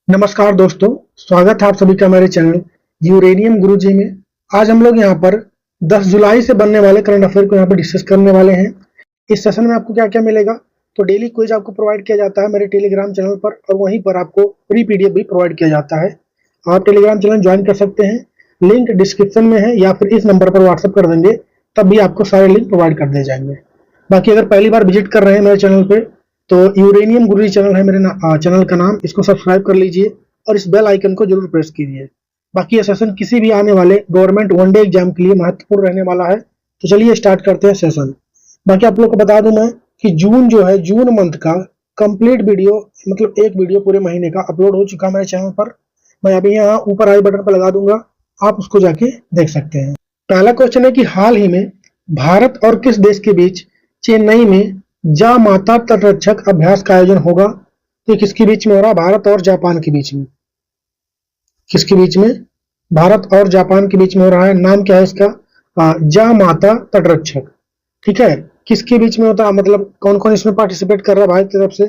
नमस्कार दोस्तों, स्वागत है आप सभी का मेरे चैनल यूरेनियम गुरुजी में। आज हम लोग यहाँ पर 10 जुलाई से बनने वाले करंट अफेयर को यहाँ पर डिस्कस करने वाले हैं। इस सेशन में आपको क्या-क्या मिलेगा, तो डेली क्विज आपको प्रोवाइड किया जाता है मेरे टेलीग्राम चैनल पर, और वहीं पर आपको फ्री पीडीएफ भी प्रोवाइड किया जाता है। आप टेलीग्राम चैनल ज्वाइन कर सकते हैं, लिंक डिस्क्रिप्शन में है, या फिर इस नंबर पर व्हाट्सएप कर देंगे, तब भी आपको सारे लिंक प्रोवाइड कर दिए जाएंगे। बाकी अगर पहली बार विजिट कर रहे हैं मेरे चैनल पे, तो यूरेनियम गुरुजी चैनल है मेरे चैनल का नाम, इसको सब्सक्राइब कर लीजिए और इस बेल आइकन को जरूर प्रेस कीजिए। बाकी ये सेशन किसी भी आने वाले गवर्नमेंट वनडे एग्जाम के लिए महत्वपूर्ण रहने वाला है। तो चलिए स्टार्ट करते हैं सेशन। बाकी आप लोग को बता दूं मैं कि जून जो है, जून मंथ का कंप्लीट वीडियो, मतलब एक वीडियो पूरे महीने का अपलोड हो चुका मेरे चैनल पर। मैं अभी यहाँ ऊपर आई बटन पर लगा दूंगा, आप उसको जाके देख सकते हैं। पहला क्वेश्चन है कि हाल ही में भारत और किस देश के बीच चेन्नई में जामाता तटरक्षक अभ्यास का आयोजन होगा? तो किसके बीच में हो रहा है? भारत और जापान के बीच में। किसके बीच में? भारत और जापान के बीच में हो रहा है। नाम क्या है इसका? जामाता तटरक्षक। ठीक है, किसके बीच में होता है, मतलब कौन कौन इसमें पार्टिसिपेट कर रहा है भारत की तरफ से?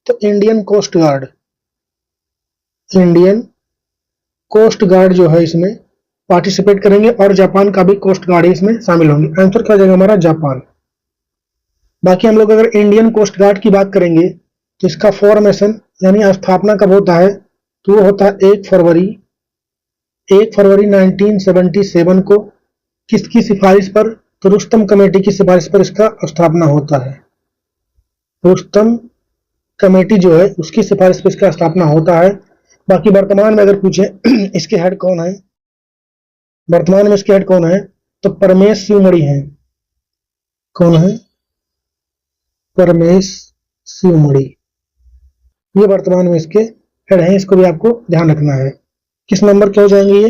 तो Indian coast guard, Indian coast guard जो है इसमें पार्टिसिपेट करेंगे, और जापान का भी कोस्ट गार्ड इसमें शामिल होंगे। आंसर क्या हो जाएगा हमारा? जापान। बाकी हम लोग अगर इंडियन कोस्ट गार्ड की बात करेंगे, तो इसका फॉर्मेशन यानी स्थापना कब होता है? तो वो होता है 1 फरवरी 1977 को। किसकी सिफारिश पर? तो रुस्तम कमेटी की सिफारिश पर इसका स्थापना होता है। रुस्तम कमेटी जो है उसकी सिफारिश पर इसका स्थापना होता है। बाकी वर्तमान में अगर पूछे इसके हेड कौन है, वर्तमान में इसके हेड कौन है, तो परमेश शिवमणि है। कौन है? परमेश शिवमणि, ये वर्तमान में इसके हेड हैं। इसको भी आपको ध्यान रखना है। किस नंबर के हो जाएंगे ये?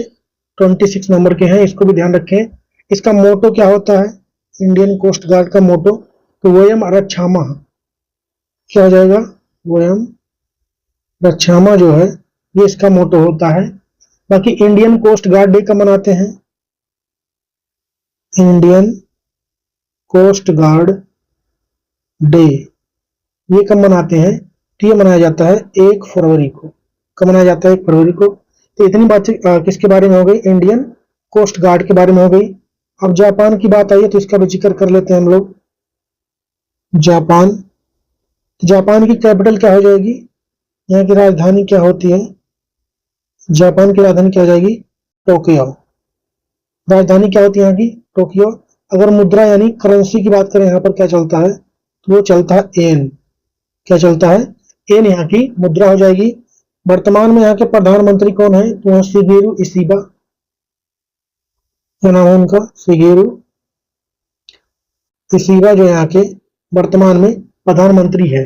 26 नंबर के हैं, इसको भी ध्यान रखें। इसका मोटो क्या होता है इंडियन कोस्ट गार्ड का मोटो? तो वयम रक्षामः। क्या हो जाएगा? वयम रक्षामः जो है ये इसका मोटो होता है। बाकी इंडियन कोस्ट गार्ड डे कब मनाते हैं? इंडियन कोस्ट गार्ड डे ये कब मनाते हैं? तो ये मनाया जाता है 1 फरवरी को। कब मनाया जाता है? 1 फरवरी को। तो इतनी बात किसके बारे में हो गई? इंडियन कोस्ट गार्ड के बारे में हो गई। अब जापान की बात आई है, तो इसका भी जिक्र कर लेते हैं हम लोग। जापान, तो जापान की कैपिटल क्या हो जाएगी? यहाँ की राजधानी क्या होती है? जापान की राजधानी क्या हो जाएगी? टोक्यो। राजधानी क्या होती है यहाँ की? टोक्यो। अगर मुद्रा यानी करेंसी की बात करें, यहाँ पर क्या चलता है? तो वो चलता है येन। क्या चलता है? येन यहाँ की मुद्रा हो जाएगी। वर्तमान में यहाँ के प्रधानमंत्री कौन है? तो वहाँ शिगेरू इशिबा, क्या नाम है उनका? शिगेरू इशिबा जो यहाँ के वर्तमान में प्रधानमंत्री है।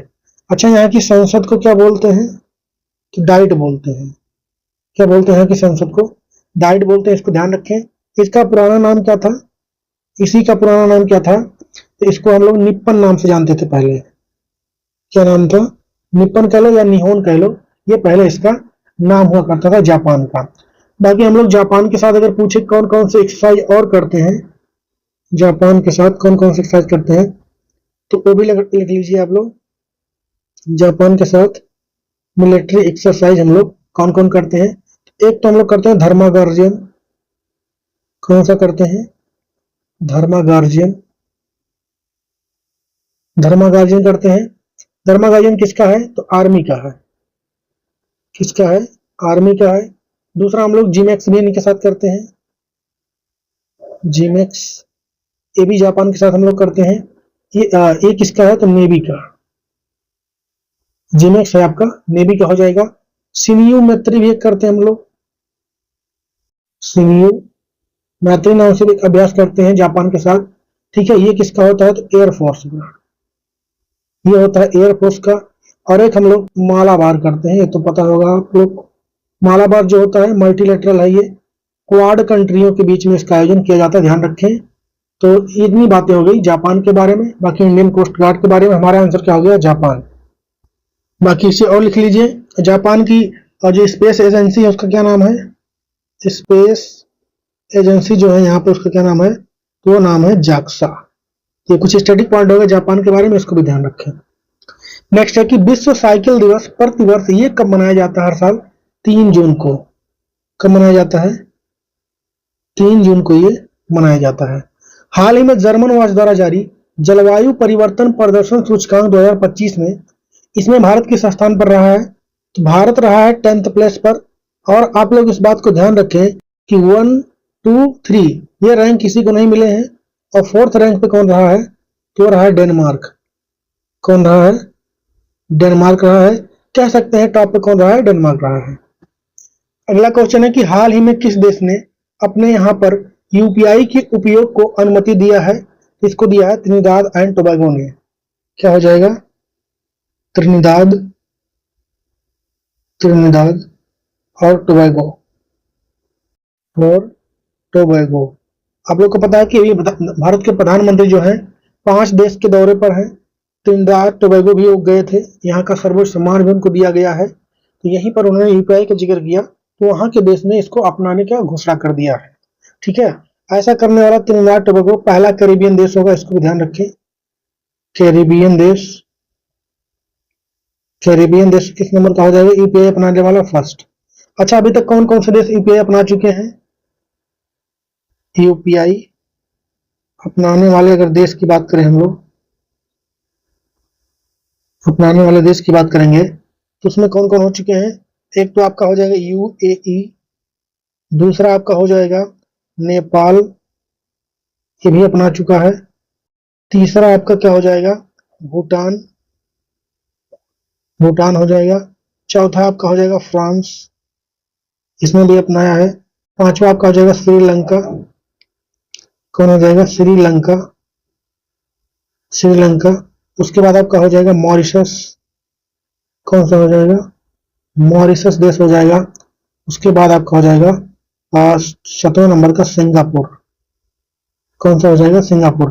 अच्छा, यहाँ की संसद को क्या बोलते हैं? तो डाइट बोलते हैं। क्या बोलते हैं यहाँ की संसद को? डाइट बोलते हैं। इसको ध्यान रखें। इसका पुराना नाम क्या था? इसी का पुराना नाम क्या था? तो इसको हम लोग निप्पन नाम से जानते थे पहले। क्या नाम था? निप्पन कह लो या निहोन कह लो, ये पहले इसका नाम हुआ करता था जापान का। बाकी हम लोग जापान के साथ अगर पूछे कौन कौन से एक्सरसाइज और करते हैं, जापान के साथ कौन कौन से एक्सरसाइज करते हैं, तो वो भी लिख लीजिए आप लोग। जापान के साथ मिलिट्री एक्सरसाइज हम लोग कौन कौन करते हैं? एक तो हम लोग करते हैं धर्मा गार्जियन। कौन सा करते हैं? धर्मा गार्जियन। धर्मा गार्जियन करते हैं। धर्मा गार्जियन किसका है? तो आर्मी का है। किसका है? आर्मी का है। दूसरा हम लोग जीमैक्स भी इनके साथ करते हैं। जीमैक्स ये भी जापान के साथ हम लोग करते हैं। ये किसका है? तो नेवी का। जीमैक्स है आपका नेवी का हो जाएगा। सिनियू मैत्री भी एक करते हैं हम लोग। सिनियू मैत्री नाम से भी अभ्यास करते हैं जापान के साथ। ठीक है, ये किसका होता है? तो एयरफोर्स का। ये होता है एयरफोर्स का। और एक हम लोग मालाबार करते हैं, ये तो पता होगा आप लोग। मालाबार जो होता है मल्टीलेटरल है, ये क्वाड कंट्रियों के बीच में इसका आयोजन किया जाता है, ध्यान रखें। तो इतनी बातें हो गई जापान के बारे में। बाकी इंडियन कोस्ट गार्ड के बारे में हमारा आंसर क्या हो गया? जापान। बाकी इसे और लिख लीजिए। जापान की जो स्पेस एजेंसी है उसका क्या नाम है? स्पेस एजेंसी जो है यहाँ पे उसका क्या नाम है? तो वो नाम है जाक्सा। ये कुछ स्टैटिक पॉइंट हो गए जापान के बारे में, इसको भी ध्यान रखें। नेक्स्ट है कि विश्व साइकिल दिवस प्रतिवर्ष ये कब मनाया जाता है? हर साल। 3 जून को। कब मनाया जाता है? 3 जून को ये मनाया जाता है। हाल ही में जर्मन वॉच द्वारा जारी जलवायु परिवर्तन प्रदर्शन सूचकांक 2025 में इसमें भारत किस स्थान पर रहा है? तो भारत रहा है 10th प्लेस पर। और आप लोग इस बात को ध्यान रखें कि 1, 2, 3 ये रैंक किसी को नहीं मिले हैं। और 4th रैंक पे कौन रहा है? तो रहा है डेनमार्क। कौन रहा है? डेनमार्क रहा है। कह सकते हैं टॉप पे कौन रहा है? डेनमार्क रहा है। अगला क्वेश्चन है कि हाल ही में किस देश ने अपने यहाँ पर यूपीआई के उपयोग को अनुमति दिया है? इसको दिया है त्रिनिदाद एंड टोबैगो ने। क्या हो जाएगा? त्रिनिदाद और टोबैगो आप लोग को पता है कि अभी भारत के प्रधानमंत्री जो हैं 5 देश के दौरे पर हैं। त्रिनिदाद टोबैगो भी वो गए थे। यहाँ का सर्वोच्च सम्मान भी उनको दिया गया है। तो यहीं पर उन्होंने यूपीआई का जिक्र किया, तो वहां के देश ने इसको अपनाने का घोषणा कर दिया है। ठीक है, ऐसा करने वाला त्रिनिदाद टोबैगो पहला कैरिबियन देश होगा, इसको भी ध्यान रखें। कैरिबियन देश किस नंबर का हो जाएगा? यूपीआई अपनाने वाला फर्स्ट। अच्छा, अभी तक कौन कौन से देश यूपीआई अपना चुके हैं? यूपीआई अपनाने वाले अगर देश की बात करें, हम लोग अपनाने वाले देश की बात करेंगे तो उसमें कौन कौन हो चुके हैं? एक तो आपका हो जाएगा यूएई, दूसरा आपका हो जाएगा नेपाल, ये भी अपना चुका है। तीसरा आपका क्या हो जाएगा? भूटान हो जाएगा। चौथा आपका हो जाएगा फ्रांस, इसमें भी अपनाया है। पांचवा आपका हो जाएगा श्रीलंका। कौन हो जाएगा? श्रीलंका। उसके बाद आपका हो जाएगा मॉरिशस। कौन सा हो जाएगा? मॉरिशस देश हो जाएगा। उसके बाद आपका हो जाएगा 7वें नंबर का सिंगापुर। कौन सा हो जाएगा? सिंगापुर।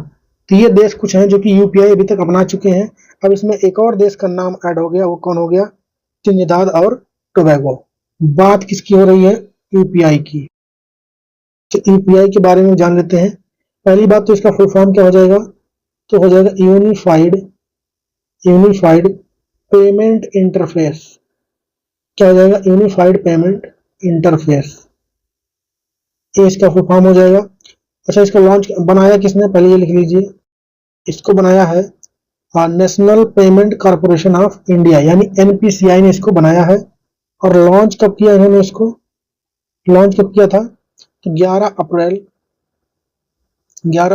तो ये देश कुछ हैं जो कि यूपीआई अभी तक अपना चुके हैं। अब इसमें एक और देश का नाम ऐड हो गया, वो कौन हो गया? त्रिनिदाद और टोबैगो। बात किसकी हो रही है? यूपीआई की। तो यूपीआई के बारे में जान लेते हैं। पहली बात तो इसका फुल फॉर्म क्या हो जाएगा? तो हो जाएगा यूनिफाइड पेमेंट इंटरफेस। क्या हो जाएगा? यूनिफाइड पेमेंट इंटरफेस, ये इसका फुल फॉर्म हो जाएगा। अच्छा, इसका लॉन्च बनाया किसने? पहले ये लिख लीजिए। इसको बनाया है national payment corporation of India, यानी एनपीसीआई ने इसको बनाया है। और लॉन्च कब किया इन्होंने? इसको लॉन्च कब किया था? तो 11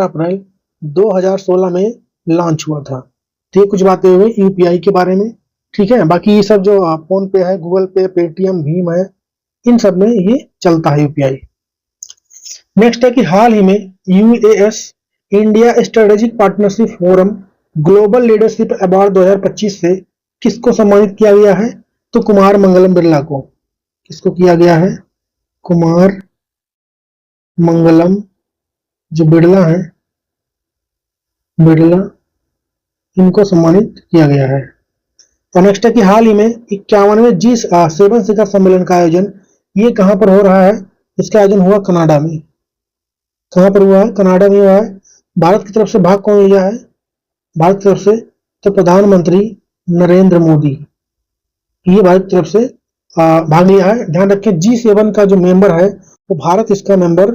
अप्रैल 2016 में लॉन्च हुआ था। तो ये कुछ बातें हुई यूपीआई के बारे में। ठीक है, बाकी ये सब जो फोन पे है, गूगल पे, पेटीएम, भीम है, इन सब में ये चलता है यूपीआई। नेक्स्ट है कि हाल ही में UAS India strategic partnership forum global leadership award 2025 से किसको सम्मानित किया गया है? तो कुमार मंगलम बिरला को। किसको किया गया है? कुमार मंगलम, जो बिरला है, इनको सम्मानित किया गया है। और नेक्स्ट है कि हाल ही में 51वें G7 शिखर सम्मेलन का आयोजन ये कहां पर हो रहा है? इसका आयोजन हुआ कनाडा में। कहां पर हुआ है? कनाडा में हुआ है। भारत की तरफ से भाग कौन लिया है? भारत की तरफ से तो प्रधानमंत्री नरेंद्र मोदी, ये भारत की तरफ से भाग लिया है। ध्यान रखें G7 का जो मेंबर है वो भारत इसका मेंबर,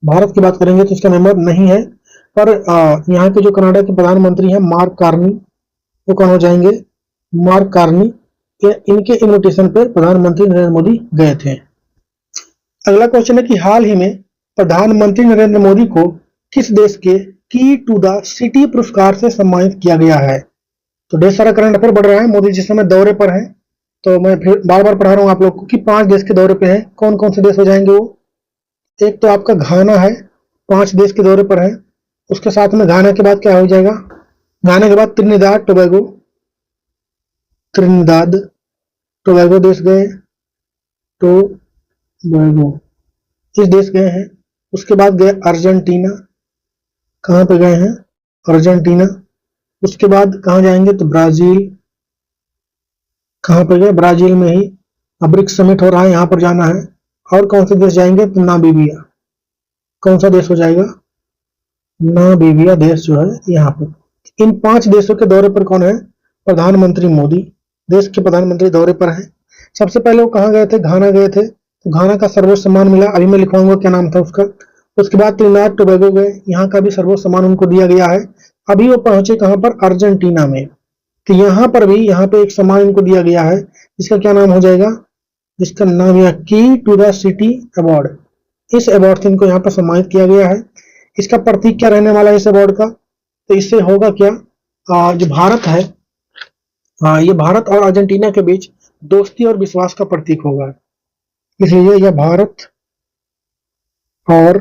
भारत की बात करेंगे तो इसका मेंबर नहीं है। पर यहाँ के जो कनाडा के प्रधानमंत्री हैं मार्क कार्नी, वो कौन हो जाएंगे? Mark Carney. इनके इन्विटेशन पर प्रधानमंत्री नरेंद्र मोदी गए थे। अगला क्वेश्चन है कि हाल ही में प्रधानमंत्री नरेंद्र मोदी को किस देश के की टू द सिटी पुरस्कार से सम्मानित किया गया है? तो ढेर सारा करंट अफेयर बढ़ रहा है। मोदी जिस समय दौरे पर है, तो मैं फिर बार बार पढ़ा रहा हूँ आप लोग को कि 5 देश के दौरे पे हैं। कौन कौन से देश हो जाएंगे वो? एक तो आपका घाना है, 5 देश के दौरे पर है। उसके साथ में घाना के बाद क्या हो जाएगा? घाना के बाद त्रिनिदाद टोबैगो देश गए, टोबैगो इस देश गए हैं। उसके बाद गए अर्जेंटीना। कहां पे गए हैं? अर्जेंटीना। उसके बाद कहां जाएंगे? तो ब्राजील। कहां पे गए? ब्राजील में ही ब्रिक्स समिट हो रहा है, यहां पर जाना है। और कौन से देश जाएंगे? तो नामीबिया। कौन सा देश हो जाएगा? नामीबिया देश जो है यहाँ पर। इन 5 देशों के दौरे पर कौन है? प्रधानमंत्री मोदी। देश के प्रधानमंत्री दौरे पर है। सबसे पहले वो कहाँ गए थे, घाना गए थे, तो घाना का सर्वोच्च सम्मान मिला, अभी मैं लिखवाऊंगा क्या नाम था उसका। उसके बाद त्रिनिदाद टोबैगो गए, यहाँ का भी सर्वोच्च सम्मान उनको दिया गया है। अभी वो पहुंचे कहाँ पर, अर्जेंटीना में, तो यहाँ पर भी यहाँ पे एक सम्मान इनको दिया गया है, जिसका क्या नाम हो जाएगा, जिसका नाम है की टू द सिटी अवार्ड। इस अवार्ड से इनको यहाँ पर सम्मानित किया गया है। इसका प्रतीक क्या रहने वाला है इस अवार्ड का, तो इससे होगा क्या, जो भारत है, ये भारत और अर्जेंटीना के बीच दोस्ती और विश्वास का प्रतीक होगा, इसलिए यह भारत और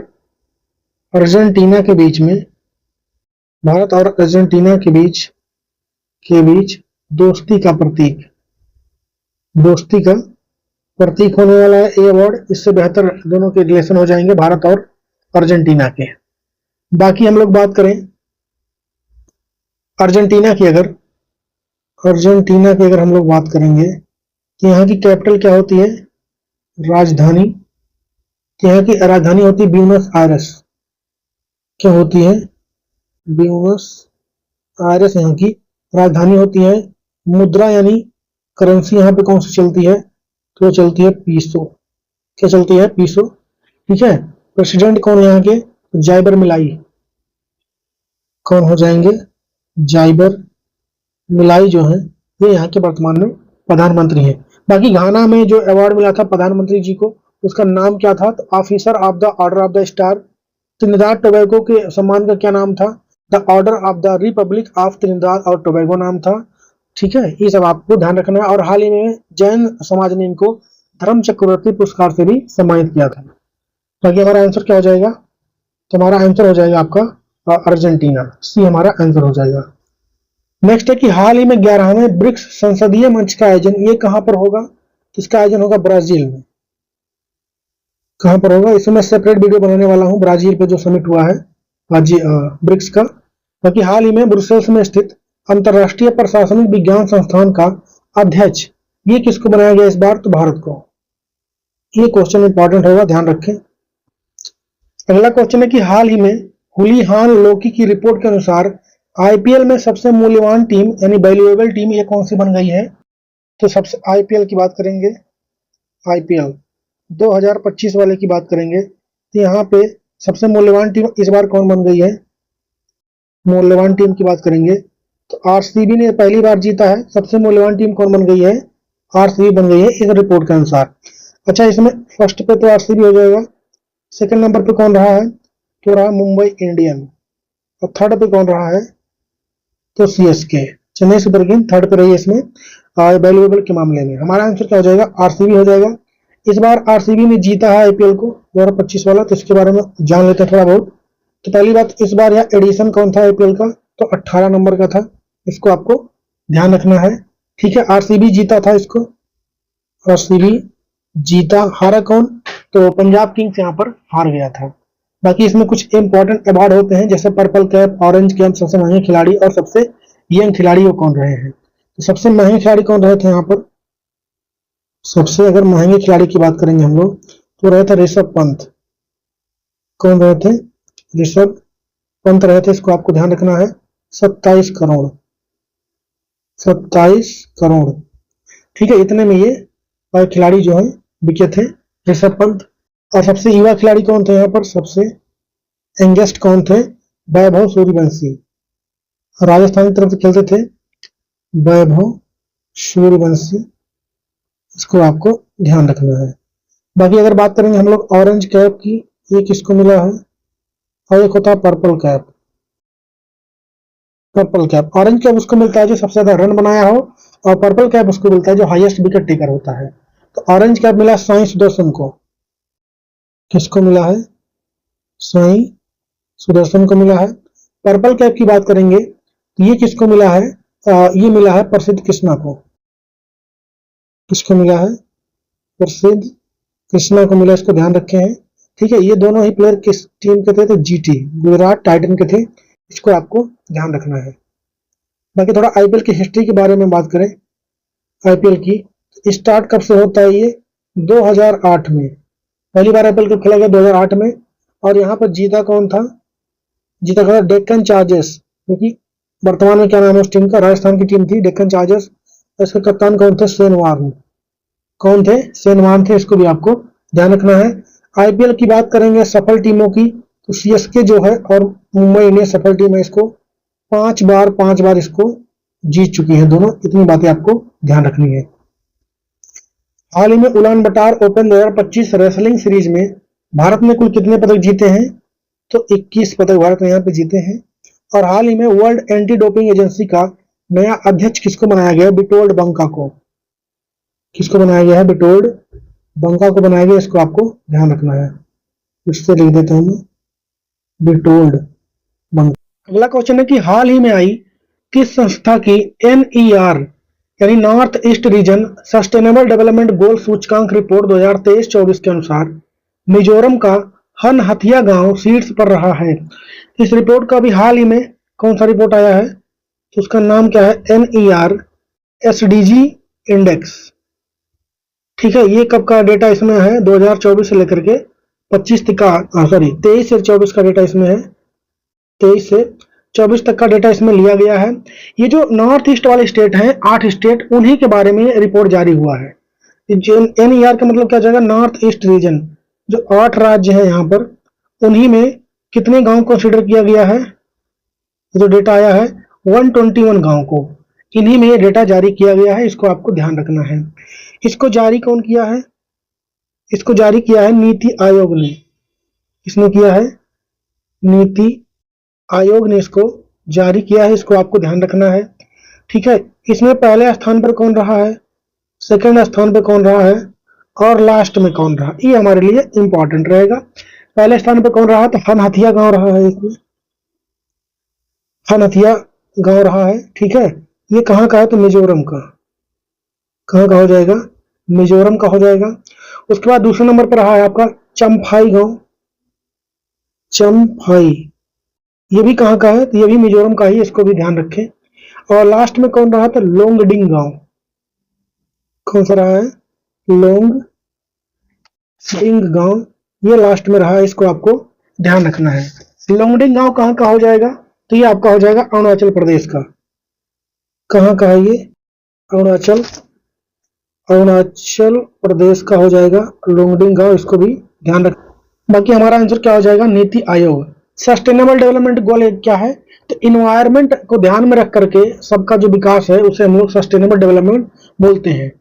अर्जेंटीना के बीच में, भारत और अर्जेंटीना के बीच दोस्ती का प्रतीक, दोस्ती का प्रतीक होने वाला है ये अवार्ड। इससे बेहतर दोनों के रिलेशन हो जाएंगे भारत और अर्जेंटीना के। बाकी हम लोग बात करें अर्जेंटीना की, अगर हम लोग बात करेंगे तो यहाँ की कैपिटल क्या होती है, राजधानी, तो यहाँ की राजधानी होती है ब्यूनस आयरस। क्या होती है, ब्यूनस आयरस यहाँ की राजधानी होती है। मुद्रा यानी करेंसी यहाँ पे कौन सी चलती है, तो चलती है पीसो। क्या चलती है, पीसो। ठीक है, प्रेसिडेंट कौन है यहाँ के, जाइबर मिलाई। कौन हो जाएंगे, जाइबर मिलाई जो है ये यहाँ के वर्तमान में प्रधानमंत्री हैं। बाकी घाना में जो अवार्ड मिला था प्रधानमंत्री जी को, उसका नाम क्या था, तो officer of the order of the star. Trinidad Tobago के सम्मान का क्या नाम था, the order of the Republic of Trinidad और टोबैगो नाम था। ठीक है, ये सब आपको ध्यान रखना है। और हाल ही में जैन समाज ने इनको धर्म चक्रवर्ती पुरस्कार से भी सम्मानित किया था। बाकी हमारा आंसर क्या हो जाएगा, तो हमारा आंसर हो जाएगा आपका अर्जेंटीना, सी हमारा आंसर हो जाएगा। नेक्स्ट है कि हाल ही में 11वें ब्रिक्स संसदीय मंच का आयोजन ये कहां पर होगा, तो इसका आयोजन होगा ब्राजील में। कहां पर होगा, इसमें सेपरेट वीडियो बनाने वाला हूं, ब्राजील पे जो समिट हुआ है ब्रिक्स का। बाकी हाल ही में ब्रुसेल्स में स्थित अंतरराष्ट्रीय प्रशासनिक विज्ञान संस्थान का अध्यक्ष ये किसको बनाया गया इस बार, तो भारत को। ये क्वेश्चन इंपॉर्टेंट होगा, ध्यान रखें। अगला क्वेश्चन है कि हाल ही में हुलिहान लोकी की रिपोर्ट के अनुसार आईपीएल में सबसे मूल्यवान टीम यानी वैल्यूएबल टीम ये कौन सी बन गई है, तो सबसे आईपीएल की बात करेंगे, आईपीएल 2025 वाले की बात करेंगे, तो यहाँ पे सबसे मूल्यवान टीम इस बार कौन बन गई है, मूल्यवान टीम की बात करेंगे तो आरसीबी ने पहली बार जीता है। सबसे मूल्यवान टीम कौन बन गई है, आरसीबी बन गई है इस रिपोर्ट के अनुसार। अच्छा, इसमें फर्स्ट पे तो आरसीबी हो जाएगा, सेकंड नंबर पे कौन रहा है, तो रहा मुंबई इंडियन, और थर्ड पे कौन रहा है, तो CSK, Chennai super king third पे रही है इसमें वैल्यूएबल के मामले में। हमारा आंसर क्या हो जाएगा, आरसीबी हो जाएगा। इस बार आरसीबी ने जीता है आईपीएल को 2025 वाला, तो इसके बारे में जान लेते हैं थोड़ा बहुत। तो पहली बात, इस बार यह एडिशन कौन था आईपीएल का, तो 18 नंबर का था, इसको आपको ध्यान रखना है। ठीक है, आरसीबी जीता था इसको, आरसीबी जीता, हारा कौन, तो पंजाब किंग्स यहाँ पर हार गया था। बाकी इसमें कुछ इंपॉर्टेंट अवार्ड होते हैं, जैसे पर्पल कैप, ऑरेंज कैप, सबसे महंगे खिलाड़ी और सबसे यंग खिलाड़ी वो कौन रहे हैं। तो सबसे महंगे खिलाड़ी कौन रहे थे यहाँ पर, सबसे अगर महंगे खिलाड़ी की बात करेंगे हम लोग तो रहे थे ऋषभ पंत। कौन रहे थे, ऋषभ पंत रहे थे, इसको आपको ध्यान रखना है। 27 करोड़, 27 करोड़। ठीक है, इतने में ये खिलाड़ी जो है बिके थे, ऋषभ पंत। और सबसे युवा खिलाड़ी कौन थे यहाँ पर, सबसे यंगेस्ट कौन थे, वैभव सूर्यवंशी, राजस्थान की तरफ से खेलते थे, वैभव सूर्यवंशी, इसको आपको ध्यान रखना है। बाकी अगर बात करेंगे हम लोग ऑरेंज कैप की, ये किसको मिला है, और एक होता है purple cap. Purple cap, orange cap उसको मिलता है जो सबसे ज्यादा रन बनाया हो, और पर्पल कैप उसको मिलता है जो हाईएस्ट विकेट टेकर होता है। तो ऑरेंज कैप मिला साई सुदर्शन को, किसको मिला है, साई सुदर्शन को मिला है। पर्पल कैप की बात करेंगे तो ये किसको मिला है, ये मिला है प्रसिद्ध कृष्णा को। किसको मिला है, प्रसिद्ध कृष्णा को मिला, इसको ध्यान रखे हैं। ठीक है, ये दोनों ही प्लेयर किस टीम के थे, तो जीटी गुजरात टाइटन के थे, इसको आपको ध्यान रखना है। बाकी थोड़ा आईपीएल की हिस्ट्री के बारे में बात करें, आईपीएल की स्टार्ट कब से होता है, ये 2008 में पहली बार आईपीएल कब खेला गया, 2008 में। और यहाँ पर जीता कौन था, जीता था डेक्कन चार्जर्स, क्योंकि वर्तमान में क्या नाम है उस टीम का, राजस्थान की टीम थी डेक्कन चार्जर्स। इसके कप्तान कौन थे, शेन वार्न। कौन थे? शेन वॉर्न थे, इसको भी आपको ध्यान रखना है। आईपीएल की बात करेंगे सफल टीमों की, तो सीएसके जो है और मुंबई इंडियंस सफल टीम है, इसको 5 बार इसको जीत चुकी है दोनों। इतनी बातें आपको ध्यान रखनी है। हाल ही में उलान बटार ओपन 2025 रेसलिंग सीरीज में भारत ने कुल कितने पदक जीते हैं? तो 21 पदक भारत ने यहाँ पे जीते हैं। और हाल ही में वर्ल्ड एंटी डोपिंग एजेंसी का नया अध्यक्ष किसको बनाया गया है? बिटोल्ड बंका को। किसको बनाया गया है? बिटोल्ड बंका को बनाया गया। इसको आपको ध्यान रखना है। इससे लिख देता हूं मैं, बिटोल्ड बंका। अगला क्वेश्चन है कि हाल ही में आई किस संस्था की NER यानी north east region sustainable development goal सूचकांक रिपोर्ट 2023-24 के अनुसार मिजोरम का हनहथिया गांव शीर्ष पर रहा है। इस रिपोर्ट का भी हाल ही में कौन सा रिपोर्ट आया है? तो उसका नाम क्या है? NER SDG index. ठीक है, ये कब का डेटा इसमें है? 2024 से लेकर के 23 से 24 का डेटा इसमें है। 23 से 24 तक का डेटा इसमें लिया गया है। ये जो नॉर्थ ईस्ट वाले स्टेट हैं, 8 स्टेट, उन्हीं के बारे में रिपोर्ट जारी हुआ है। NER का मतलब क्या जाएगा? North east region. जो 8 राज्य है यहाँ पर, उन्हीं में कितने गांव कंसिडर किया गया है? जो डेटा आया है 121 गांव को, इन्हीं में ये डेटा जारी किया गया है। इसको आपको ध्यान रखना है। इसको जारी कौन किया है? इसको जारी किया है नीति आयोग ने। किसने किया है? नीति आयोग ने इसको जारी किया है। इसको आपको ध्यान रखना है। ठीक है, इसमें पहले स्थान पर कौन रहा है, सेकंड स्थान पर कौन रहा है, और लास्ट में कौन रहा, ये हमारे लिए इंपॉर्टेंट रहेगा। पहले स्थान पर कौन रहा? तो हनहथिया गांव रहा है। इसमें हनहथिया गांव रहा है। ठीक है, ये कहाँ का है? तो मिजोरम का। कहाँ का हो जाएगा? मिजोरम का हो जाएगा। उसके बाद दूसरे नंबर पर रहा है आपका चम्फाई गांव। चम्फाई, ये भी कहाँ का है? तो ये भी मिजोरम का ही, इसको भी ध्यान रखें। और लास्ट में कौन रहा? तो लोंगडिंग गांव। कौन सा रहा है? लोंगडिंग गांव, ये लास्ट में रहा है। इसको आपको ध्यान रखना है। लोंगडिंग गांव कहाँ का हो जाएगा? तो ये आपका हो जाएगा अरुणाचल प्रदेश का। कहाँ का है ये? अरुणाचल प्रदेश का हो जाएगा लोंगडिंग गांव। इसको भी ध्यान रख। बाकी हमारा आंसर क्या हो जाएगा? NITI Aayog. Sustainable development goal क्या है? तो इन्वायरमेंट को ध्यान में रख करके सबका जो विकास है उसे हम लोग सस्टेनेबल डेवलपमेंट बोलते हैं।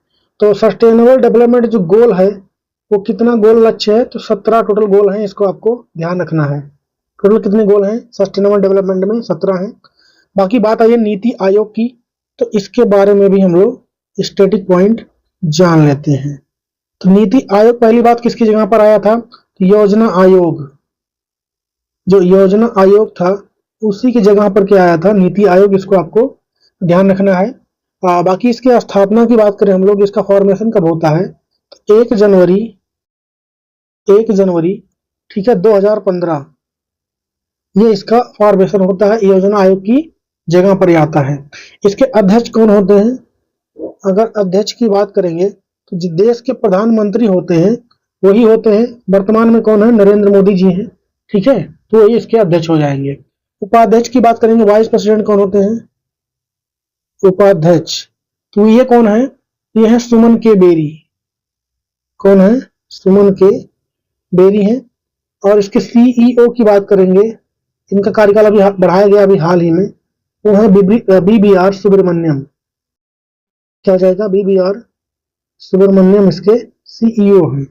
तो सस्टेनेबल डेवलपमेंट जो गोल है वो कितना गोल लक्ष्य है? तो 17 टोटल गोल है। इसको आपको ध्यान रखना है। टोटल कितने गोल हैं सस्टेनेबल डेवलपमेंट में? 17 हैं। बाकी बात आई है नीति आयोग की, तो इसके बारे में भी हम लोग स्टैटिक पॉइंट जान लेते हैं। तो नीति आयोग पहली बात किसकी जगह पर आया था? योजना आयोग। जो योजना आयोग था उसी की जगह पर क्या आया था? नीति आयोग। इसको आपको ध्यान रखना है। बाकी इसकी स्थापना की बात करें हम लोग, इसका फॉर्मेशन कब होता है? तो 1 जनवरी ठीक है 2015 ये इसका फॉर्मेशन होता है। योजना आयोग की जगह पर आता है। इसके अध्यक्ष कौन होते हैं? अगर अध्यक्ष की बात करेंगे तो जो देश के प्रधानमंत्री होते हैं वही होते हैं। वर्तमान में कौन है? नरेंद्र मोदी जी हैं। ठीक है, तो ये इसके अध्यक्ष हो जाएंगे। उपाध्यक्ष की बात करेंगे, वाइस प्रेसिडेंट कौन होते हैं? उपाध्यक्ष, तो ये कौन है? ये है सुमन के बेरी। कौन है? सुमन के बेरी हैं। और इसके CEO की बात करेंगे, इनका कार्यकाल अभी बढ़ाया गया अभी हाल ही में, वो है BBR सुब्रमण्यम। क्या जाएगा? BBR सुब्रमण्यम इसके CEO हैं।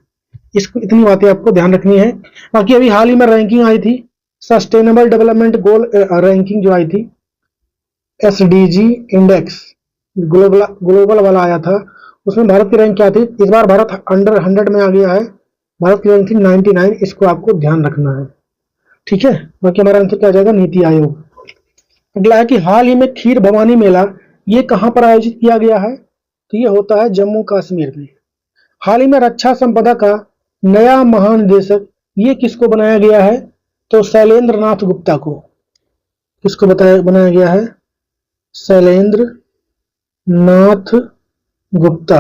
इसको इतनी बातें आपको ध्यान रखनी है। बाकी अभी हाल ही में रैंकिंग आई थी, सस्टेनेबल डेवलपमेंट गोल रैंकिंग जो आई थी, SDG इंडेक्स ग्लोबल वाला आया था, उसमें भारत की रैंक क्या थी? इस बार भारत अंडर 100 में आ गया है। भारत की रैंक थी 99। इसको आपको ध्यान रखना है। ठीक है, बाकी हमारा आंसर क्या आ जाएगा? नीति आयोग। अगला है कि हाल ही में खीर भवानी मेला ये कहां पर आयोजित किया गया है? तो ये होता है जम्मू कश्मीर में। हाल ही में रक्षा संपदा का नया महानिदेशक ये किसको बनाया गया है? तो शैलेंद्र नाथ गुप्ता को। किसको बनाया गया है? शैलेंद्र नाथ गुप्ता,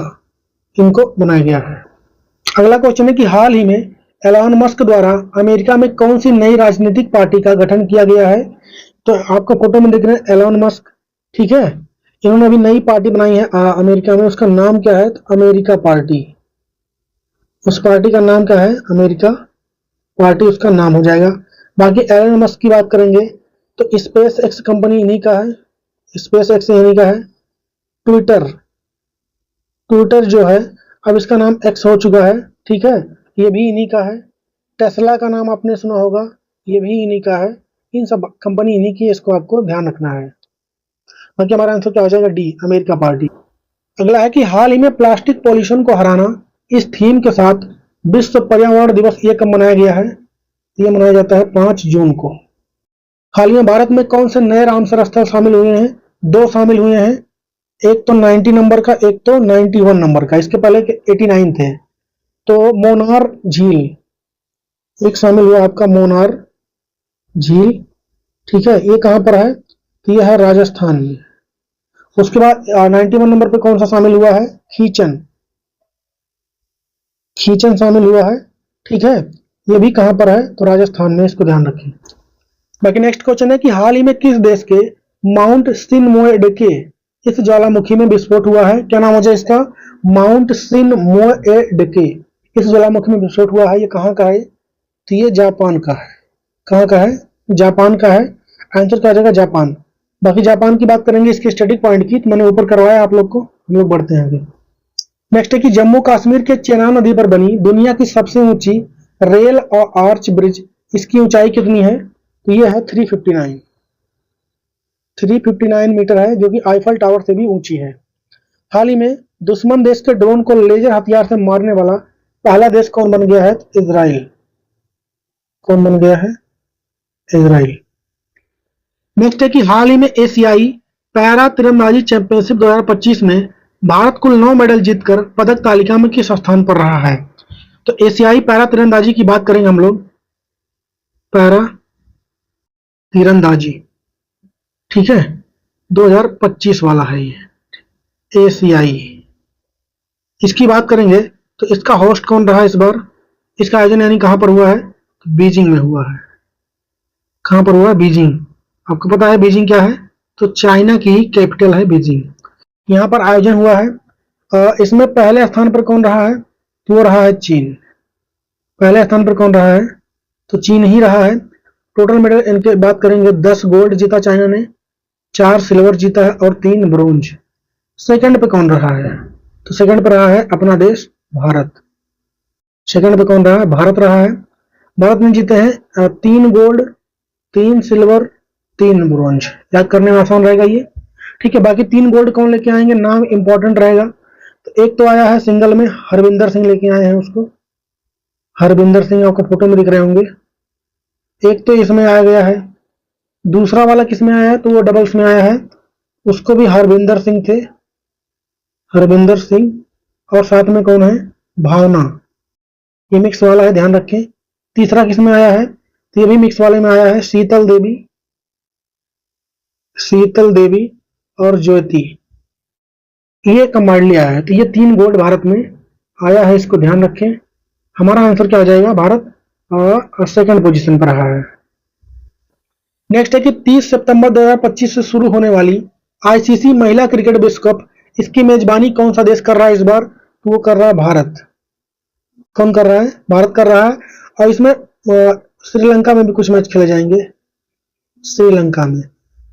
इनको बनाया गया है। अगला क्वेश्चन है कि हाल ही में एलॉन मस्क द्वारा अमेरिका में कौन सी नई राजनीतिक पार्टी का गठन किया गया है? तो आपको फोटो में दिख रहे हैं एलॉन मस्क। ठीक है, इन्होंने अभी नई पार्टी बनाई है अमेरिका में। उसका नाम क्या है? तो अमेरिका पार्टी। उस पार्टी का नाम क्या है? अमेरिका पार्टी उसका नाम हो जाएगा। बाकी एलन मस्क की बात करेंगे तो स्पेस एक्स कंपनी इन्हीं का है, स्पेस एक्स इन्हीं का है। ट्विटर, ट्विटर जो है अब इसका नाम एक्स हो चुका है, ठीक है, ये भी इन्हीं का है। टेस्ला का नाम आपने सुना होगा, ये भी इन्हीं का है। इन सब कंपनी इन्हीं की, इसको आपको ध्यान रखना है। बाकी हमारा आंसर क्या हो जाएगा? D, America party. अगला है कि हाल ही में प्लास्टिक पॉल्यूशन को हराना, इस थीम के साथ विश्व पर्यावरण दिवस ये कब मनाया गया है? ये मनाया जाता है 5 जून को। हाल ही में भारत में कौन से नए रामसर स्थल शामिल हुए हैं? 2 शामिल हुए हैं, एक तो 90 नंबर का, एक तो 91 नंबर का। इसके पहले 89 थे। तो मोनार झील एक शामिल हुआ आपका, मोनार झील, ठीक है, ये कहां पर है? तो यह है राजस्थान में। उसके बाद 91 नंबर पे कौन सा शामिल हुआ है? खीचन, खीचन शामिल हुआ है, ठीक है, ये भी कहां पर है? तो राजस्थान में, इसको ध्यान रखें। बाकी नेक्स्ट क्वेश्चन है कि हाल ही में किस देश के माउंट सिनमोएडेके इस ज्वालामुखी में विस्फोट हुआ है? क्या नाम हो जाए इसका? माउंट सिनमोएडेके इस ज्वालामुखी में विस्फोट हुआ है। ये कहां का है? तो ये जापान का है। कहां का है? जापान का है। आंसर क्या आ जाएगा? जापान। बाकी जापान की बात करेंगे इसके स्टैटिक पॉइंट की, तो मैंने ऊपर करवाया आप लोग को। हम लोग बढ़ते हैं आगे। नेक्स्ट है कि जम्मू कश्मीर के चेनाब नदी पर बनी दुनिया की सबसे ऊंची रेल और आर्च ब्रिज, इसकी ऊंचाई कितनी है? तो ये है 359 मीटर है, जो कि आईफल टावर से भी ऊंची है। हाल ही में दुश्मन देश के ड्रोन को लेजर हथियार से मारने वाला पहला देश कौन बन गया है? इजराइल। कौन बन गया है? इजराइल। नेक्स्ट है कि हाल ही में एशियाई पैरा तीरंदाजी चैंपियनशिप 2025 में भारत कुल 9 मेडल जीतकर पदक तालिका में किस स्थान पर रहा है? तो एशियाई पैरा तीरंदाजी की बात करेंगे हम लोग, पैरा तीरंदाजी, ठीक है, 2025 वाला है ये एशियाई। इसकी बात करेंगे तो इसका होस्ट कौन रहा इस बार? इसका आयोजन यानी कहां पर हुआ है? बीजिंग में हुआ है। कहां पर हुआ है? बीजिंग। आपको पता है बीजिंग क्या है? तो चाइना की ही कैपिटल है बीजिंग। यहाँ पर आयोजन हुआ है। इसमें पहले स्थान पर कौन रहा है? तो वो रहा है चीन। पहले स्थान पर कौन रहा है? तो चीन ही रहा है। टोटल मेडल इनके बात करेंगे, 10 गोल्ड जीता चाइना ने, 4 सिल्वर जीता है और 3 ब्रोंज। सेकंड पे कौन रहा है? तो सेकंड पर रहा है अपना देश भारत। सेकंड पे कौन रहा है? भारत रहा है। भारत ने जीते हैं 3 गोल्ड, 3 सिल्वर, 3 ब्रोंज। याद करने में आसान रहेगा ये, ठीक है। बाकी 3 गोल्ड कौन लेके आएंगे? नाम इंपॉर्टेंट रहेगा। तो एक तो आया है सिंगल में, हरविंदर सिंह लेके आए हैं उसको, हरविंदर सिंह आपको फोटो में दिख रहे होंगे। एक तो इसमें आया गया है। दूसरा वाला किसमें आया है? तो वो डबल्स में आया है, उसको भी हरविंदर सिंह थे, हरविंदर सिंह। और साथ में कौन है? भावना। ये मिक्स वाला है, ध्यान रखें। तीसरा किसमें आया है? तो ये भी मिक्स वाले में आया है, शीतल देवी, शीतल देवी और ज्योति। ये कंबाइंडली आया है। तो ये 3 गोल्ड भारत में आया है, इसको ध्यान रखें। हमारा आंसर क्या हो जाएगा? भारत सेकंड पोजीशन पर रहा है। नेक्स्ट है कि 30 सितंबर 2025 से शुरू होने वाली आईसीसी महिला क्रिकेट विश्व कप, इसकी मेजबानी कौन सा देश कर रहा है इस बार? तो वो कर रहा है भारत। कौन कर रहा है? भारत कर रहा है। और इसमें श्रीलंका में भी कुछ मैच खेले जाएंगे, श्रीलंका में।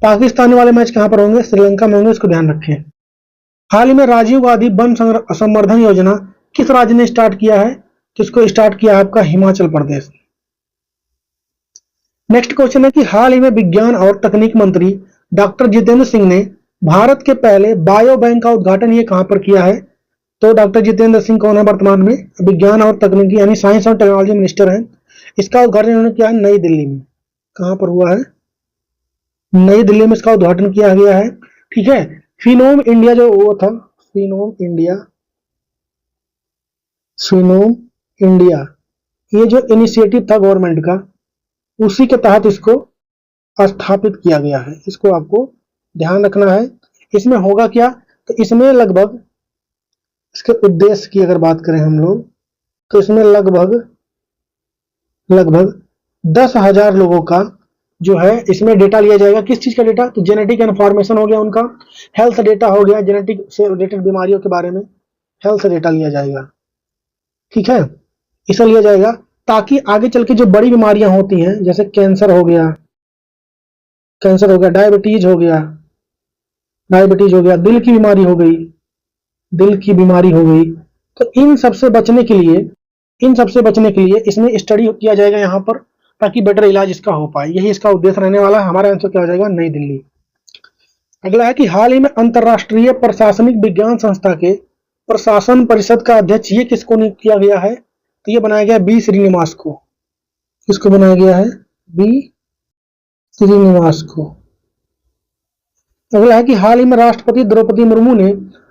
पाकिस्तान वाले मैच कहां पर होंगे? श्रीलंका में होंगे, इसको ध्यान रखें। हाल ही में राजीव गांधी वन संवर्धन योजना किस राज्य ने स्टार्ट किया है? तो इसको स्टार्ट किया है आपका हिमाचल प्रदेश। नेक्स्ट क्वेश्चन है कि हाल ही में विज्ञान और तकनीक मंत्री डॉक्टर जितेंद्र सिंह ने भारत के पहले बायो बैंक का उद्घाटन ये कहां पर किया है? तो डॉक्टर जितेंद्र सिंह कौन है? वर्तमान में विज्ञान और तकनीकी यानी साइंस और टेक्नोलॉजी मिनिस्टर हैं। इसका उद्घाटन इन्होंने किया है नई दिल्ली में। कहां पर हुआ है? नई दिल्ली में इसका उद्घाटन किया गया है, ठीक है। फिनोम इंडिया जो वो था, फिनोम इंडिया, फिनोम इंडिया, ये जो इनिशिएटिव था गवर्नमेंट का, उसी के तहत इसको स्थापित किया गया है। इसको आपको ध्यान रखना है। इसमें होगा क्या? तो इसमें लगभग, इसके उद्देश्य की अगर बात करें हम लोग, तो इसमें लगभग 10,000 लोगों का जो है इसमें डेटा लिया जाएगा। किस चीज का डेटा? तो जेनेटिक इन्फॉर्मेशन हो गया उनका, हेल्थ डेटा हो गया, जेनेटिक से रिलेटेड बीमारियों के बारे में हेल्थ डेटा लिया जाएगा। ठीक है, इसे लिया जाएगा ताकि आगे चल के जो बड़ी बीमारियां होती हैं, जैसे कैंसर हो गया, डायबिटीज हो गया, दिल की बीमारी हो गई, तो इन सबसे बचने के लिए इसमें स्टडी किया जाएगा यहाँ पर, ताकि बेटर इलाज इसका हो पाए। यही इसका उद्देश्य रहने वाला है। हमारा आंसर क्या हो जाएगा? नई दिल्ली। अगला है कि हाल ही में अंतरराष्ट्रीय प्रशासनिक विज्ञान संस्था के प्रशासन परिषद का अध्यक्ष ये किसको नियुक्त किया गया है? तो ये बनाया गया बी श्रीनिवास को। किसको बनाया गया है? बी श्रीनिवास को। अगला है कि हाल ही में राष्ट्रपति द्रौपदी मुर्मू ने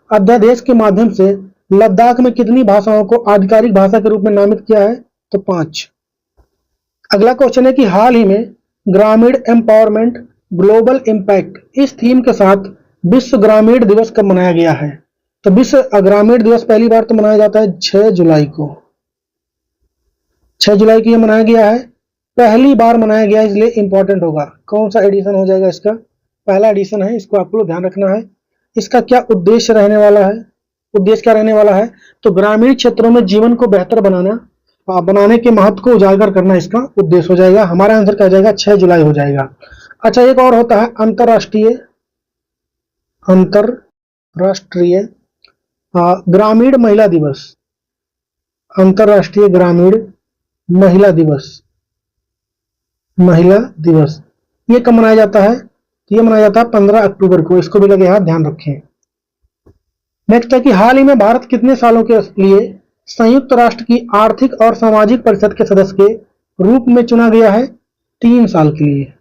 अध्यादेश के माध्यम से लद्दाख में कितनी भाषाओं को आधिकारिक भाषा के रूप में नामित किया है? तो 5। अगला क्वेश्चन है कि हाल ही में ग्रामीण एम्पावरमेंट ग्लोबल इम्पैक्ट इस थीम के साथ विश्व ग्रामीण दिवस कब मनाया गया है? तो विश्व ग्रामीण दिवस पहली बार तो मनाया जाता है 6 जुलाई को। 6 जुलाई को यह मनाया गया है, पहली बार मनाया गया, इसलिए इंपॉर्टेंट होगा। कौन सा एडिशन हो जाएगा इसका? पहला एडिशन है, इसको आपको ध्यान रखना है। इसका क्या उद्देश्य रहने वाला है? उद्देश्य क्या रहने वाला है? तो ग्रामीण क्षेत्रों में जीवन को बेहतर बनाने के महत्व को उजागर करना इसका उद्देश्य हो जाएगा। हमारा आंसर क्या हो जाएगा? 6 जुलाई हो जाएगा। अच्छा, एक और होता है अंतरराष्ट्रीय ग्रामीण महिला दिवस। अंतरराष्ट्रीय ग्रामीण महिला दिवस ये कब मनाया जाता है? ये मनाया जाता है 15 अक्टूबर को। इसको भी लगे हाथ, ध्यान रखें। नेक्स्ट है कि हाल ही में भारत कितने सालों के लिए संयुक्त राष्ट्र की आर्थिक और सामाजिक परिषद के सदस्य के रूप में चुना गया है? 3 साल के लिए।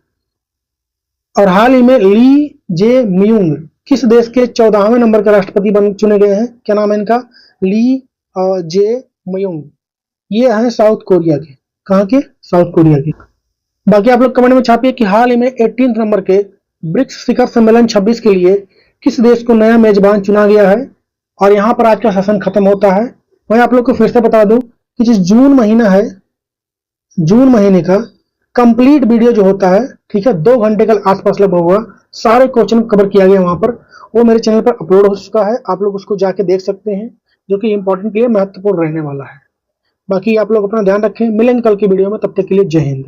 और हाल ही में ली जे मियुंग किस देश के 14वें नंबर के राष्ट्रपति चुने गए हैं? क्या नाम है इनका? ली जे मियुंग। ये हैं साउथ कोरिया के। कहाँ के? साउथ कोरिया के। बाकी आप लोग कमेंट में छापिए कि हाल ही में 18 नंबर के ब्रिक्स शिखर सम्मेलन 26 के लिए किस देश को नया मेजबान चुना गया है? और यहाँ पर आज का सेशन खत्म होता है। मैं आप लोग को फिर से बता दूं कि जिस जून महीना है, जून महीने का कंप्लीट वीडियो जो होता है, ठीक है, 2 घंटे के आसपास लगभग हुआ, सारे क्वेश्चन कवर किया गया वहां पर, वो मेरे चैनल पर अपलोड हो चुका है। आप लोग उसको जाके देख सकते हैं, जो कि इंपॉर्टेंट के लिए महत्वपूर्ण रहने वाला है। बाकी आप लोग अपना ध्यान रखें, मिलेंगे कल की वीडियो में, तब तक के लिए जय हिंद।